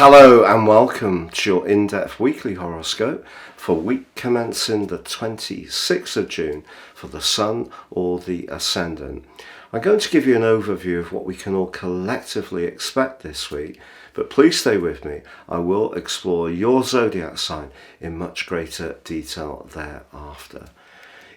Hello and welcome to your in-depth weekly horoscope for week commencing the 26th of June for the Sun or the Ascendant. I'm going to give you an overview of what we can all collectively expect this week, but please stay with me. I will explore your zodiac sign in much greater detail thereafter.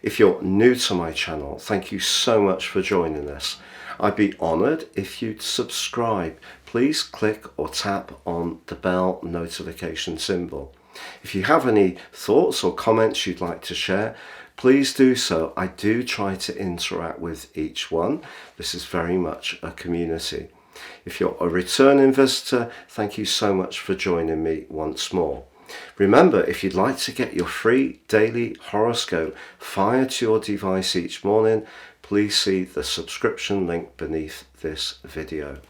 If you're new to my channel, thank you so much for joining us. I'd be honoured if you'd subscribe. Please click or tap on the bell notification symbol. If you have any thoughts or comments you'd like to share, please do so. I do try to interact with each one. This is very much a community. If you're a returning visitor, thank you so much for joining me once more. Remember, if you'd like to get your free daily horoscope fired to your device each morning, please see the subscription link beneath this video.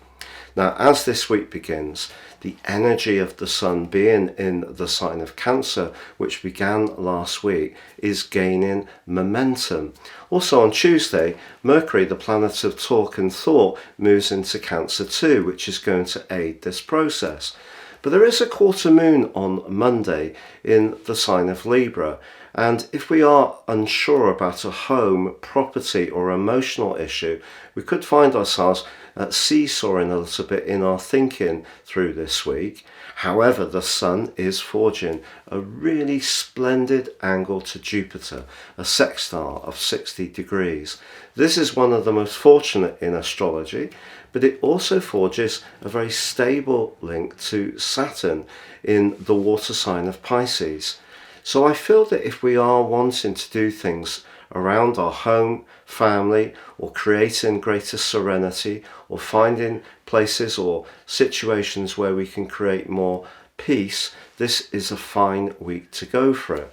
Now, as this week begins, the energy of the Sun being in the sign of Cancer, which began last week, is gaining momentum. Also on Tuesday, Mercury, the planet of talk and thought, moves into Cancer too, which is going to aid this process. But there is a quarter moon on Monday in the sign of Libra, and if we are unsure about a home, property or emotional issue, we could find ourselves seesawing a little bit in our thinking through this week. However, the Sun is forging a really splendid angle to Jupiter, a sextile of 60 degrees. This is one of the most fortunate in astrology, but it also forges a very stable link to Saturn in the water sign of Pisces. So I feel that if we are wanting to do things around our home, family, or creating greater serenity, or finding places or situations where we can create more peace, this is a fine week to go for it.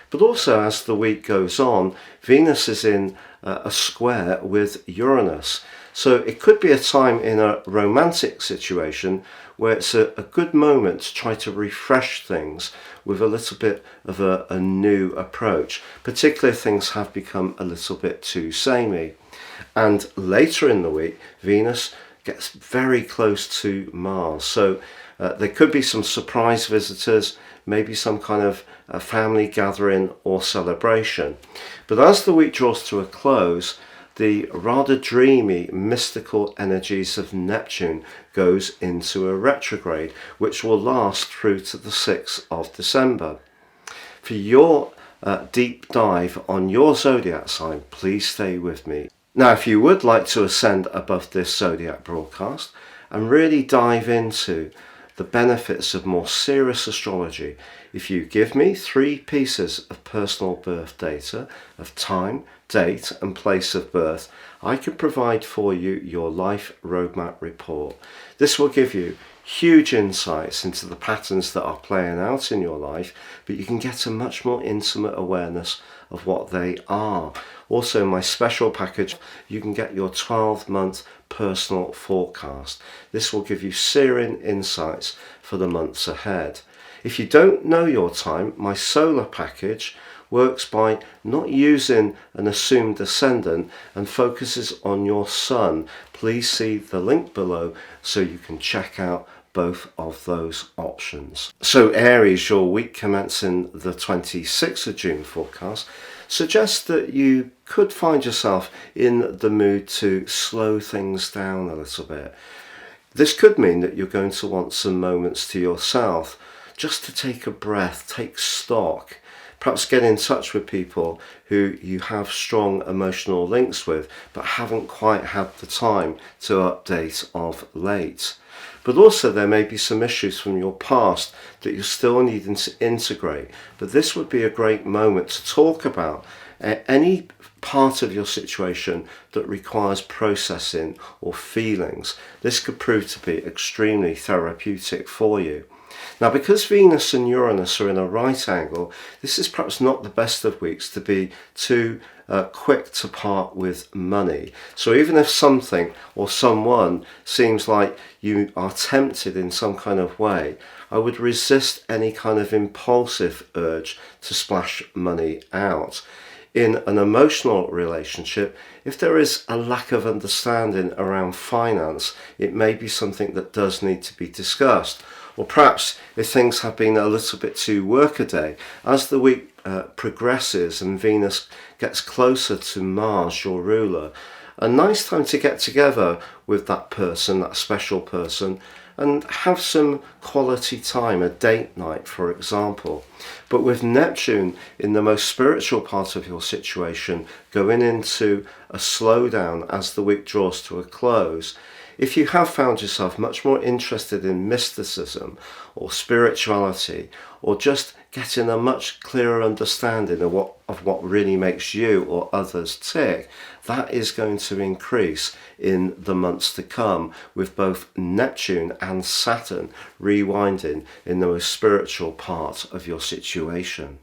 But also, as the week goes on, Venus is in a square with Uranus. So it could be a time in a romantic situation where it's a good moment to try to refresh things with a little bit of a new approach, particularly if things have become a little bit too samey. And later in the week, Venus gets very close to Mars. So there could be some surprise visitors, maybe some kind of a family gathering or celebration. But as the week draws to a close, the rather dreamy, mystical energies of Neptune goes into a retrograde, which will last through to the 6th of December. For your deep dive on your zodiac sign, please stay with me. Now, if you would like to ascend above this zodiac broadcast and really dive into the benefits of more serious astrology, if you give me 3 pieces of personal birth data of time, date and place of birth, I can provide for you your life roadmap report. This will give you huge insights into the patterns that are playing out in your life, but you can get a much more intimate awareness of what they are. Also, my special package, you can get your 12-month personal forecast. This will give you searing insights for the months ahead. If you don't know your time, my solar package works by not using an assumed ascendant and focuses on your sun. Please see the link below so you can check out both of those options. So Aries, your week commencing the 26th of June forecast suggests that you could find yourself in the mood to slow things down a little bit. This could mean that you're going to want some moments to yourself, just to take a breath, take stock, perhaps get in touch with people who you have strong emotional links with but haven't quite had the time to update of late. But also there may be some issues from your past that you're still needing to integrate, but this would be a great moment to talk about any part of your situation that requires processing or feelings. This could prove to be extremely therapeutic for you. Now, because Venus and Uranus are in a right angle, this is perhaps not the best of weeks to be too quick to part with money. So even if something or someone seems like you are tempted in some kind of way, I would resist any kind of impulsive urge to splash money out. In an emotional relationship, if there is a lack of understanding around finance, it may be something that does need to be discussed. Or perhaps if things have been a little bit too workaday, as the week progresses and Venus gets closer to Mars, your ruler, a nice time to get together with that person, that special person, and have some quality time, a date night, for example. But with Neptune in the most spiritual part of your situation going into a slowdown as the week draws to a close, if you have found yourself much more interested in mysticism or spirituality, or just getting a much clearer understanding of what really makes you or others tick, that is going to increase in the months to come, with both Neptune and Saturn rewinding in the most spiritual part of your situation.